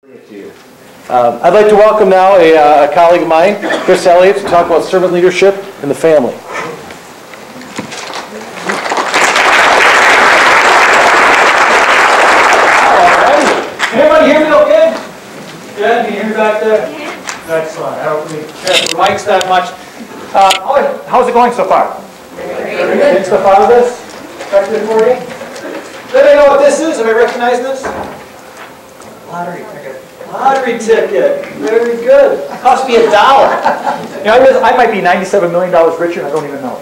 I'd like to welcome now a colleague of mine, Elliott, to talk about servant leadership in the family. Everybody hear me okay? Good? Can you hear me back there? Excellent. I don't need the mics that much. How's it going so far? Getting stuff out of this? Effective for you? Does anybody know what this is? Have I recognized this? Lottery ticket. Lottery ticket. Very good. It cost me $1. You know, I might be $97 million richer and I don't even know.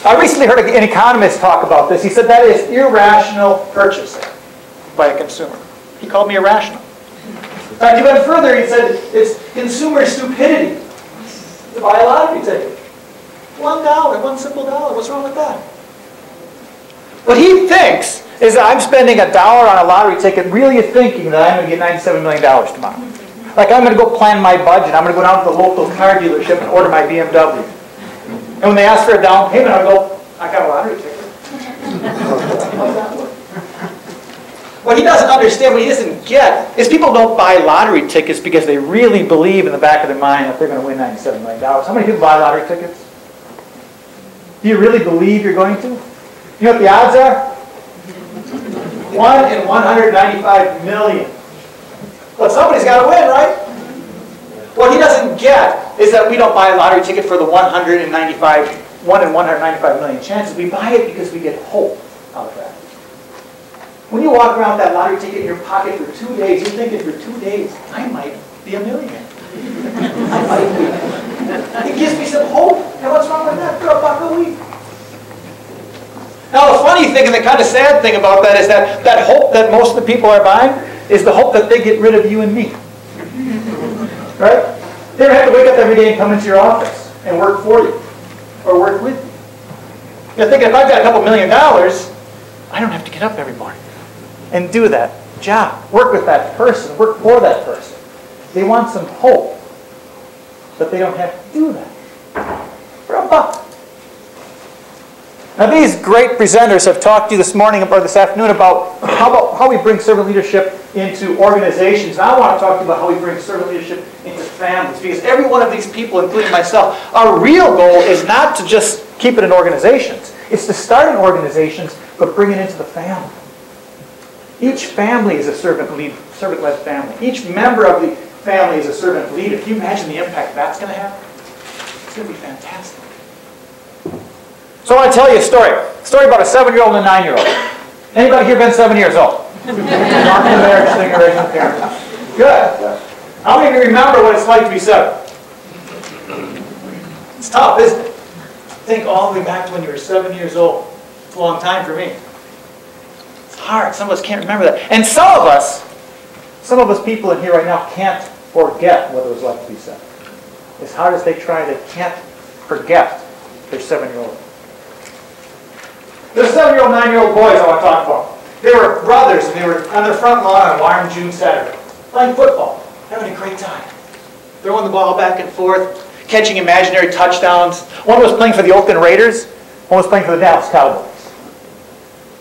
I recently heard an economist talk about this. He said that is irrational purchasing by a consumer. He called me irrational. In fact, he went further. He said it's consumer stupidity to buy a lottery ticket. $1, one simple dollar. What's wrong with that? What he thinks is that I'm spending $1 on a lottery ticket really thinking that I'm going to get $97 million tomorrow. Like I'm going to go plan my budget. I'm going to go down to the local car dealership and order my BMW. And when they ask for a down payment, I'll go, I got a lottery ticket. How does that work? What he doesn't understand, what he doesn't get, is people don't buy lottery tickets because they really believe in the back of their mind that they're going to win $97 million. How many people buy lottery tickets? Do you really believe you're going to? You know what the odds are? 1 in 195 million. Well, somebody's got to win, right? What he doesn't get is that we don't buy a lottery ticket for the 1 in 195 million chances. We buy it because we get hope out of that. When you walk around with that lottery ticket in your pocket for 2 days, you're thinking for 2 days, I might be a millionaire. I might be. It gives me some hope. And what's wrong with that? For $1 a week. Now the funny thing and the kind of sad thing about that is that that hope that most of the people are buying is the hope that they get rid of you and me. Right? They don't have to wake up every day and come into your office and work for you or work with you. You're thinking if I've got a couple $1 million, I don't have to get up every morning and do that job. Work with that person. Work for that person. They want some hope, but they don't have to do that. For $1. Now these great presenters have talked to you this morning or this afternoon about how we bring servant leadership into organizations. And I want to talk to you about how we bring servant leadership into families. Because every one of these people, including myself, our real goal is not to just keep it in organizations. It's to start in organizations, but bring it into the family. Each family is a servant-led family. Each member of the family is a servant leader. Can you imagine the impact that's going to have? It's going to be fantastic. So I want to tell you a story. A story about a 7-year-old and a 9-year-old. Anybody here been 7 years old? Marking there, just thinking, raising the camera. Good. How many of you remember what it's like to be 7? It's tough, isn't it? Think all the way back to when you were 7 years old. It's a long time for me. It's hard. Some of us can't remember that. And some of us people in here right now can't forget what it was like to be 7. As hard as they try, they can't forget their 7-year-old. There's 7-year-old, 9-year-old boys I want to talk about. They were brothers, and they were on their front lawn on a warm June Saturday, playing football, having a great time. Throwing the ball back and forth, catching imaginary touchdowns. One was playing for the Oakland Raiders, one was playing for the Dallas Cowboys.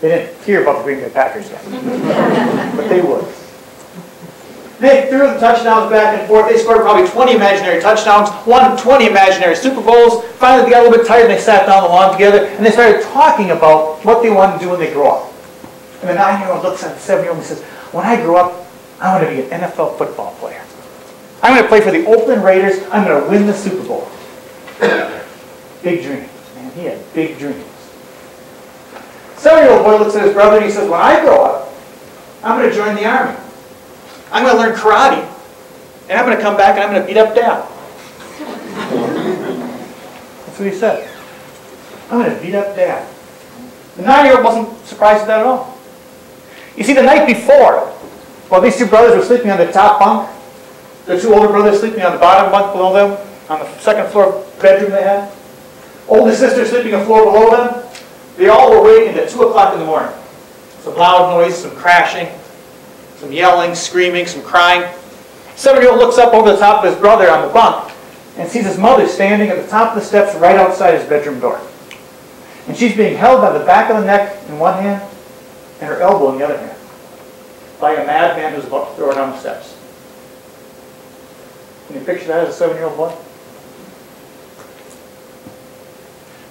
They didn't hear about the Green Bay Packers yet, but they would. They threw the touchdowns back and forth. They scored probably 20 imaginary touchdowns, won 20 imaginary Super Bowls. Finally, they got a little bit tired and they sat down the lawn together and they started talking about what they wanted to do when they grow up. And the 9-year-old looks at the 7-year-old and says, when I grow up, I want to be an NFL football player. I'm going to play for the Oakland Raiders. I'm going to win the Super Bowl. Big dreams. Man, he had big dreams. 7-year-old boy looks at his brother and he says, when I grow up, I'm going to join the Army. I'm going to learn karate, and I'm going to come back and I'm going to beat up Dad. That's what he said. I'm going to beat up Dad. The 9-year-old wasn't surprised at that at all. You see, the night before, while these two brothers were sleeping on the top bunk, the two older brothers sleeping on the bottom bunk below them, on the second floor bedroom they had, older sister sleeping a floor below them, they all were wakened at 2 o'clock in the morning. Some loud noise, some crashing, some yelling, screaming, some crying. 7-year-old looks up over the top of his brother on the bunk and sees his mother standing at the top of the steps right outside his bedroom door. And she's being held by the back of the neck in one hand and her elbow in the other hand. by a madman who's about to throw her down the steps. Can you picture that as a 7-year-old boy?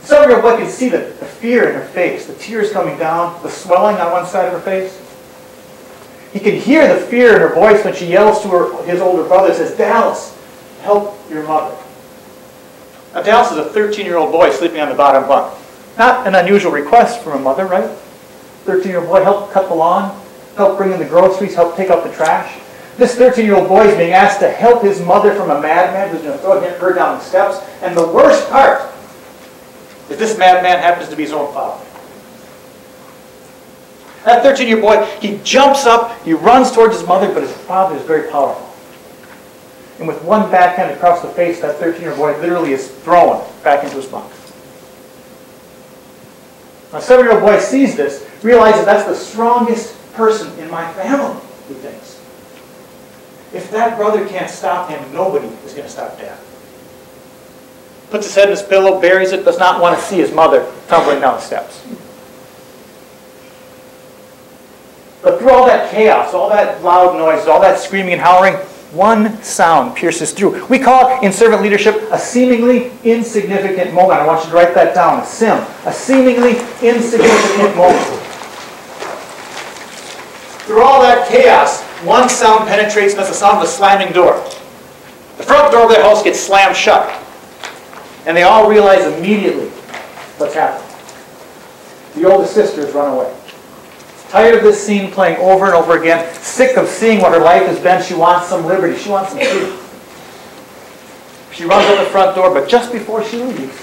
The 7-year-old boy could see the fear in her face, the tears coming down, the swelling on one side of her face. He could hear the fear in her voice when she yells to his older brother, says, "Dallas, help your mother." Now, Dallas is a 13-year-old boy sleeping on the bottom bunk. Not an unusual request from a mother, right? 13-year-old boy, help cut the lawn, help bring in the groceries, help take out the trash. This 13-year-old boy is being asked to help his mother from a madman who's going to throw her down the steps. And the worst part is this madman happens to be his own father. That 13-year-old boy, he jumps up, he runs towards his mother, but his father is very powerful. And with one backhand across the face, that 13-year-old boy literally is thrown back into his bunk. Now, a 7-year-old boy sees this, realizes that's the strongest person in my family, he thinks. If that brother can't stop him, nobody is going to stop Dad. Puts his head in his pillow, buries it, does not want to see his mother tumbling down the steps. But through all that chaos, all that loud noise, all that screaming and howling, one sound pierces through. We call it in servant leadership a seemingly insignificant moment. I want you to write that down, a SIM. A seemingly insignificant moment. Through all that chaos, one sound penetrates, and that's the sound of a slamming door. The front door of their house gets slammed shut. And they all realize immediately what's happened. The oldest sister has run away. Tired of this scene playing over and over again, sick of seeing what her life has been, she wants some liberty, she wants some freedom. She runs out the front door, but just before she leaves,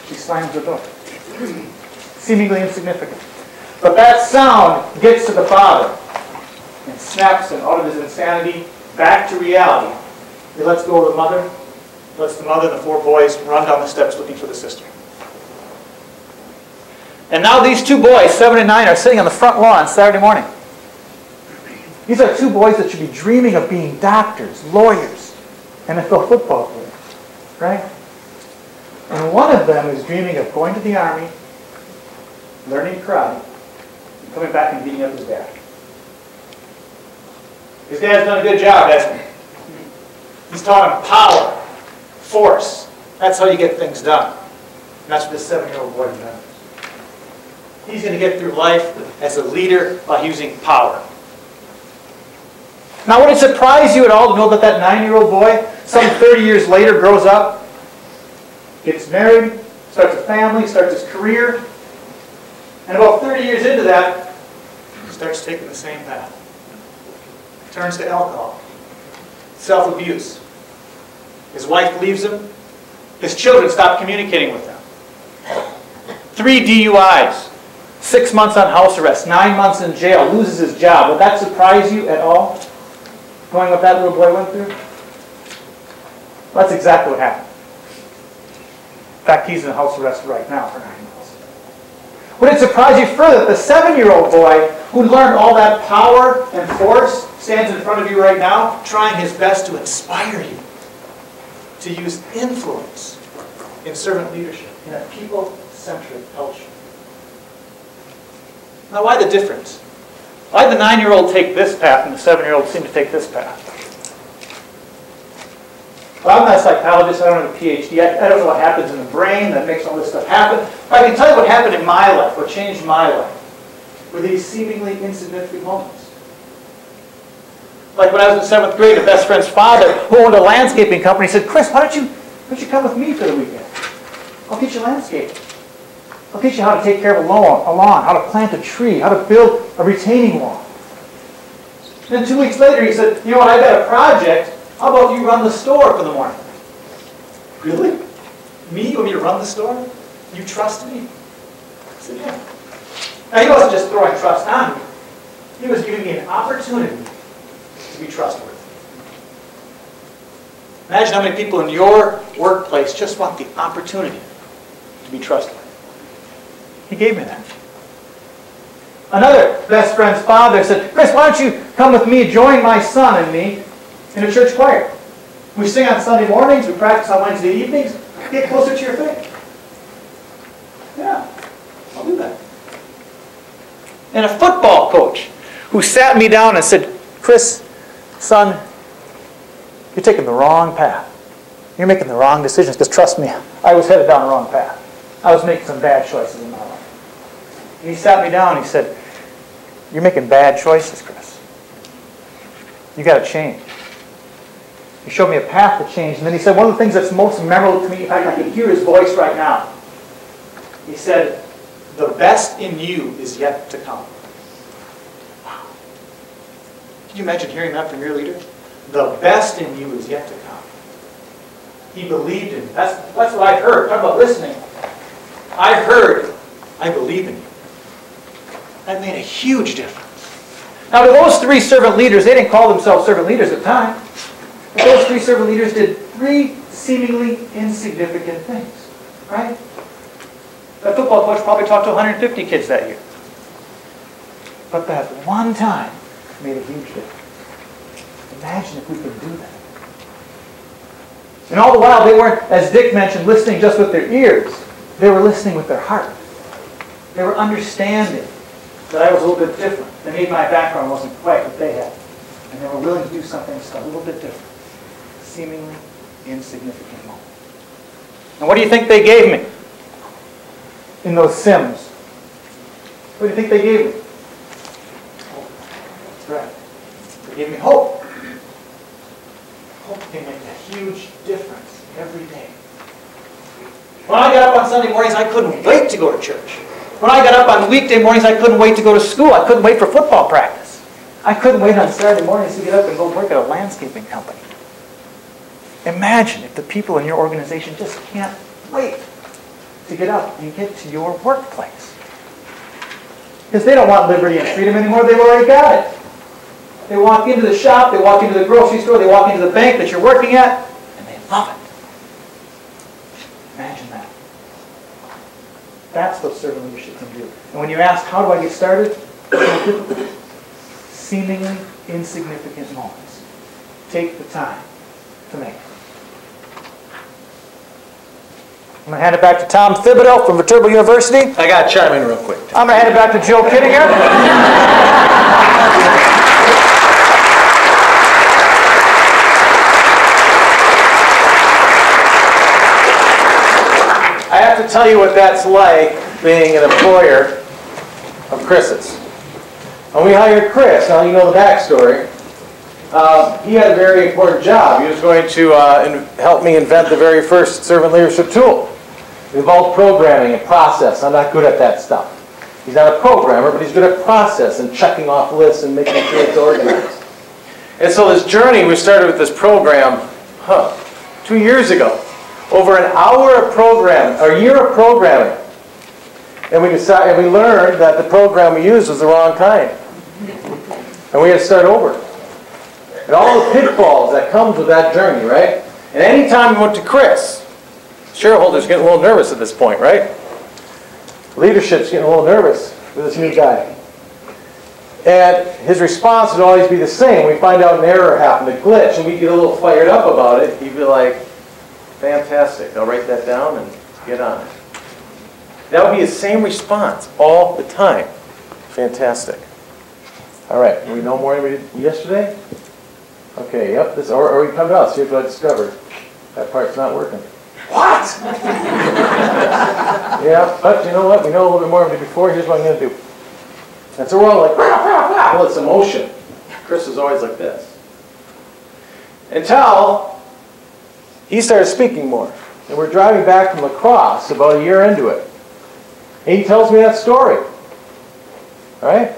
she slams the door. Seemingly insignificant. But that sound gets to the father and snaps him out of his insanity back to reality. He lets go of the mother, lets the mother and the 4 boys run down the steps looking for the sister. And now these 2 boys, 7 and 9, are sitting on the front lawn Saturday morning. These are 2 boys that should be dreaming of being doctors, lawyers, NFL football players, right? And one of them is dreaming of going to the army, learning karate, and coming back and beating up his dad. His dad's done a good job, hasn't he? He's taught him power, force. That's how you get things done. And that's what this 7-year-old boy does. He's going to get through life as a leader by using power. Now, would it surprise you at all to know that that 9-year-old boy, some 30 years later, grows up, gets married, starts a family, starts his career, and about 30 years into that, he starts taking the same path. Turns to alcohol, self-abuse. His wife leaves him. His children stop communicating with him. 3 DUIs, 6 months on house arrest, 9 months in jail, loses his job. Would that surprise you at all, knowing what that little boy went through? Well, that's exactly what happened. In fact, he's in house arrest right now for 9 months. Would it surprise you further that the 7-year-old boy who learned all that power and force stands in front of you right now, trying his best to inspire you to use influence in servant leadership, in a people-centric culture? Now, why the difference? Why did the 9-year-old take this path and the 7-year-old seem to take this path? Well, I'm not a psychologist. I don't have a PhD. I don't know what happens in the brain that makes all this stuff happen. But I can tell you what happened in my life, what changed my life, were these seemingly insignificant moments. Like when I was in 7th grade, a best friend's father, who owned a landscaping company, said, "Chris, why don't you come with me for the weekend? I'll teach you landscaping. I'll teach you how to take care of a lawn, how to plant a tree, how to build a retaining wall." And then 2 weeks later, he said, "You know what, I've got a project. How about you run the store for the morning?" "Really? Me? You want me to run the store? You trust me?" I said, "Yeah." Now, he wasn't just throwing trust on me. He was giving me an opportunity to be trustworthy. Imagine how many people in your workplace just want the opportunity to be trustworthy. He gave me that. Another best friend's father said, "Chris, why don't you come with me, join my son and me in a church choir. We sing on Sunday mornings, we practice on Wednesday evenings, get closer to your faith." "Yeah, I'll do that." And a football coach who sat me down and said, Chris, son, you're taking the wrong path. You're making the wrong decisions, because trust me, I was headed down the wrong path. I was making some bad choices in my life. And he sat me down and he said, you're making bad choices, Chris. You got to change. He showed me a path to change. And then he said, one of the things that's most memorable to me, in fact, I can hear his voice right now. He said, the best in you is yet to come. Wow. Can you imagine hearing that from your leader? The best in you is yet to come. He believed in you. That's what I heard. Talk about listening. I heard, I believe in you. That made a huge difference. Now, to those three servant leaders, they didn't call themselves servant leaders at the time. But those three servant leaders did three seemingly insignificant things. Right? That football coach probably talked to 150 kids that year. But that one time made a huge difference. Imagine if we could do that. And all the while, they weren't, as Dick mentioned, listening just with their ears. They were listening with their heart. They were understanding that I was a little bit different. That maybe my background wasn't quite what they had. And they were willing to do something just a little bit different. Seemingly insignificant moment. And what do you think they gave me in those Sims? What do you think they gave me? Hope. That's right. They gave me hope. Hope can make a huge difference every day. When I got up on Sunday mornings, I couldn't wait to go to church. When I got up on weekday mornings, I couldn't wait to go to school. I couldn't wait for football practice. I couldn't wait on Saturday mornings to get up and go work at a landscaping company. Imagine if the people in your organization just can't wait to get up and get to your workplace. Because they don't want liberty and freedom anymore. They've already got it. They walk into the shop, they walk into the grocery store, they walk into the bank that you're working at, and they love it. Imagine that. That's what servant leadership can do. And when you ask, how do I get started? Seemingly insignificant moments. Take the time to make it. I'm going to hand it back to Tom Thibodeau from Viterbo University. I got to chime in real quick. I'm going to hand it back to Joe Kittinger. I have to tell you what that's like being an employer of Chris's. When we hired Chris, now you know the backstory, he had a very important job. He was going to help me invent the very first servant leadership tool. It involved programming and process. I'm not good at that stuff. He's not a programmer, but he's good at process and checking off lists and making sure it's organized. And so this journey, we started with this program 2 years ago. Over an hour of programming, or a year of programming. And we learned that the program we used was the wrong kind. And we had to start over. And all the pitfalls that comes with that journey, right? And anytime we went to Chris, shareholders getting a little nervous at this point, right? Leadership's getting a little nervous with this new guy. And his response would always be the same. We find out an error happened, a glitch, and we get a little fired up about it. He'd be like, fantastic, I'll write that down and get on it. That would be his same response all the time. Fantastic. All right, we know more than we did yesterday? Okay, yep, or we come out, see what I discovered. That part's not working. What? Yeah, but you know what? We know a little bit more than we did before. Here's what I'm going to do. And so we're all like, rah, rah, rah. Well, it's emotion. Chris is always like this. Until he started speaking more. And we're driving back from La Crosse about a year into it. And he tells me that story. All right?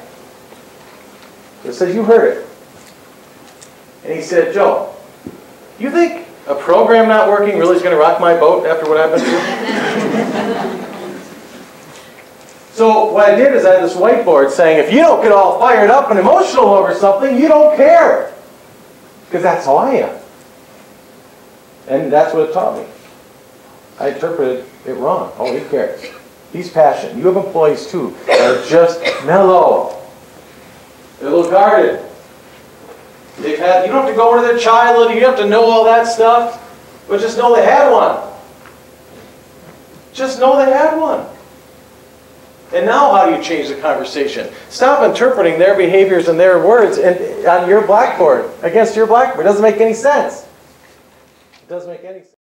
It says, you heard it. And he said, Joe, you think a program not working really is going to rock my boat after what I've been through? So what I did is I had this whiteboard saying, if you don't get all fired up and emotional over something, you don't care. Because that's how I am. And that's what it taught me. I interpreted it wrong. Oh, he cares. He's passionate. You have employees too that are just mellow. They're a little guarded. You don't have to go into their childhood. You don't have to know all that stuff. But just know they had one. Just know they had one. And now how do you change the conversation? Stop interpreting their behaviors and their words on your blackboard, against your blackboard. It doesn't make any sense. It doesn't make any sense.